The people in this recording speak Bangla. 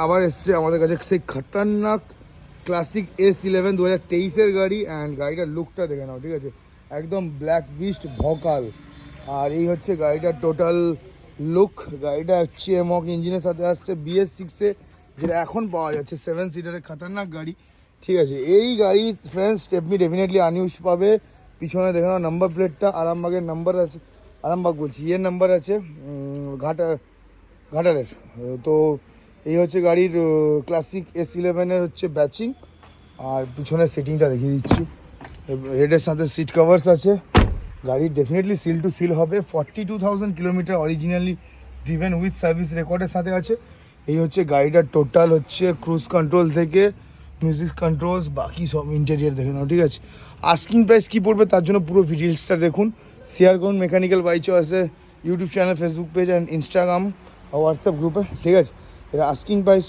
আবার এসছে আমাদের কাছে সেই খতরনাক ক্লাসিক S11 2023-এর গাড়ি। অ্যান্ড গাড়িটার লুকটা দেখে নাও, ঠিক আছে, একদম ব্ল্যাক বিস্ট ভকাল। আর এই হচ্ছে গাড়িটার টোটাল লুক। গাড়িটা হচ্ছে এমক ইঞ্জিনের সাথে আসছে BS6-এ, যেটা এখন পাওয়া যাচ্ছে 7 সিটারের খতরনাক গাড়ি, ঠিক আছে। এই গাড়ি ফ্রেন্ডস স্টেপনি ডেফিনেটলি আনইউজ পাবে। পিছনে দেখে নাও নাম্বার প্লেটটা আরামবাগের নাম্বার আছে, আরামবাগ বলছি ইয়ের নাম্বার আছে, ঘাটারের। তো এই হচ্ছে গাড়ির ক্লাসিক S11-এর হচ্ছে ব্যাচিং। আর পিছনের সিটিংটা দেখিয়ে দিচ্ছি, রেডের সাথে সিট কভার্স আছে। গাড়ি ডেফিনেটলি সিল টু সিল হবে। 42,000 kilometre originally driven with service রেকর্ডের সাথে আছে। এই হচ্ছে গাড়িটার টোটাল হচ্ছে ক্রুজ কন্ট্রোল থেকে মিউজিক কন্ট্রোলস, বাকি সব ইন্টেরিয়ার দেখে নাও, ঠিক আছে। আস্কিং প্রাইস কী পড়বে তার জন্য পুরো ডিটেলসটা দেখুন। শেয়ার করুন মেকানিক্যাল বাই চয়েসে YouTube channel, Facebook page and Instagram আর হোয়াটসঅ্যাপ গ্রুপে, ঠিক আছে। এটা আস্কিং প্রাইস